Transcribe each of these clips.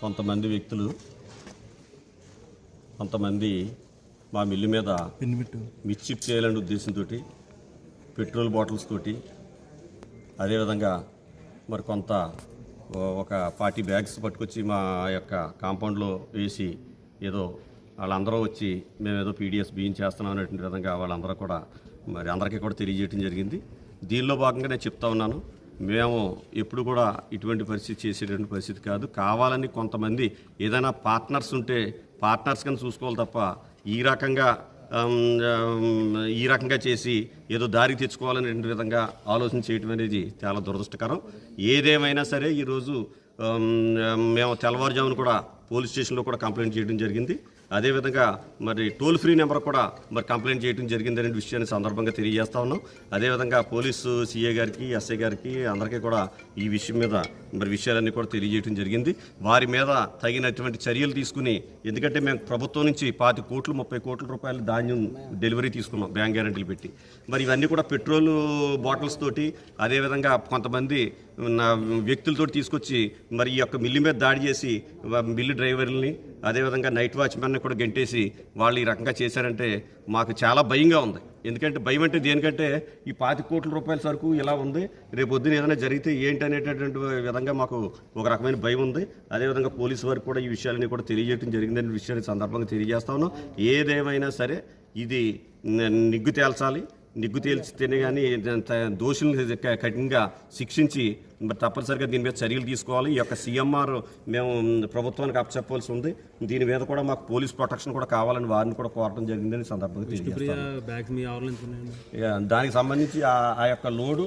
కొంతమంది వ్యక్తులు కొంతమంది మా మిల్లు మీద మిస్చిప్ చేయాలనే ఉద్దేశంతో పెట్రోల్ బాటిల్స్ తోటి అదేవిధంగా మరి కొంత ఒక 40 బ్యాగ్స్ పట్టుకొచ్చి మా యొక్క కాంపౌండ్లో వేసి ఏదో వాళ్ళందరూ వచ్చి మేము ఏదో పీడిఎస్ బియ్యం చేస్తున్నాం అనేటువంటి విధంగా వాళ్ళందరూ కూడా మరి అందరికీ కూడా తెలియజేయడం జరిగింది. దీనిలో భాగంగా నేను చెప్తా ఉన్నాను, మేము ఎప్పుడు కూడా ఇటువంటి పరిస్థితి చేసేటువంటి పరిస్థితి కాదు. కావాలని కొంతమంది ఏదైనా పార్ట్నర్స్ ఉంటే పార్ట్నర్స్ కానీ చూసుకోవాలి తప్ప ఈ రకంగా చేసి ఏదో దారికి తెచ్చుకోవాలనే విధంగా ఆలోచన చేయటం అనేది చాలా దురదృష్టకరం. ఏదేమైనా సరే ఈరోజు మేము తెల్లవారుజామున కూడా పోలీస్ స్టేషన్లో కూడా కంప్లైంట్ చేయడం జరిగింది. అదేవిధంగా మరి టోల్ ఫ్రీ నెంబర్ కూడా మరి కంప్లైంట్ చేయడం జరిగిందనే విషయాన్ని సందర్భంగా తెలియజేస్తా ఉన్నాం. అదేవిధంగా పోలీసు సిఐ గారికి, ఎస్ఐ గారికి అందరికీ కూడా ఈ విషయం మీద మరి విషయాలన్నీ కూడా తెలియజేయడం జరిగింది. వారి మీద తగినటువంటి చర్యలు తీసుకుని, ఎందుకంటే మేము ప్రభుత్వం నుంచి 25 కోట్లు 30 కోట్ల రూపాయల ధాన్యం డెలివరీ తీసుకున్నాం బ్యాంక్ గ్యారెంటీలు పెట్టి. మరి ఇవన్నీ కూడా పెట్రోల్ బాటిల్స్ తోటి అదేవిధంగా కొంతమంది వ్యక్తులతో తీసుకొచ్చి మరి ఈ యొక్క మిల్లు మీద దాడి చేసి మిల్లు డ్రైవర్లని అదేవిధంగా నైట్ వాచ్మెన్ని కూడా గెంటేసి వాళ్ళు ఈ రకంగా చేశారంటే మాకు చాలా భయంగా ఉంది. ఎందుకంటే భయం అంటే దేనికంటే ఈ 25 కోట్ల రూపాయల సరుకు ఇలా ఉంది, రేపు పొద్దున ఏదైనా జరిగితే ఏంటి అనేటటువంటి విధంగా మాకు ఒక రకమైన భయం ఉంది. అదేవిధంగా పోలీసు వారికి కూడా ఈ విషయాలని కూడా తెలియజేయడం జరిగిందనే విషయాన్ని సందర్భంగా తెలియజేస్తా ఉన్నాం. ఏదేమైనా సరే ఇది నిగ్గు తేల్చాలి. నిగ్గు తేల్చితేనే కానీ దోషులను కఠినంగా శిక్షించి మరి తప్పనిసరిగా దీని మీద చర్యలు తీసుకోవాలి. ఈ యొక్క సీఎంఆర్ మేము ప్రభుత్వానికి అప్పచెప్పవలసి ఉంది. దీని మీద కూడా మాకు పోలీస్ ప్రొటెక్షన్ కూడా కావాలని వారిని కూడా కోరడం జరిగిందని సందర్భంగా దానికి సంబంధించి ఆ యొక్క లోడు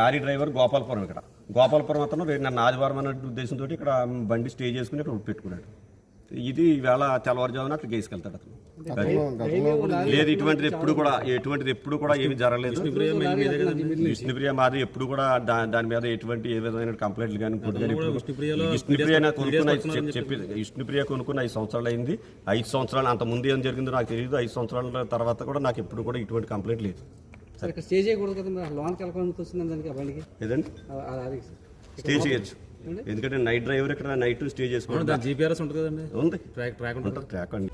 లారీ డ్రైవర్ గోపాలపురం, ఇక్కడ గోపాలపురం అతను నన్ను ఆదివారం అనే ఉద్దేశంతో ఇక్కడ బండి స్టే చేసుకుని ఇక్కడ పెట్టుకున్నాడు. ఇది ఈవేళ తెల్లవారుజామున అట్లా కేసుకెళ్తాడు అతను. లేదు ఇటువంటిది ఎప్పుడు కూడా ఏమి జరగలేదు. విష్ణుప్రియ మాది ఎప్పుడు కూడా దాని మీద ఏ విధమైన కంప్లైంట్లు కానీ విష్ణుప్రియ కొనుక్కున్న 5 సంవత్సరాలు అయింది. 5 సంవత్సరాలు అంత ముందు ఏం జరిగిందో నాకు తెలియదు. 5 సంవత్సరాల తర్వాత కూడా నాకు ఎప్పుడు కూడా ఇటువంటి కంప్లైంట్ లేదు. స్టే చేయొచ్చు, ఎందుకంటే నైట్ డ్రైవర్ ఇక్కడ నైట్ స్టే చేసుకోవడం జీపీఆర్ఎస్ ఉంటుంది కదండి, ఉంది, ట్రాక్ ట్రాక్ అండి.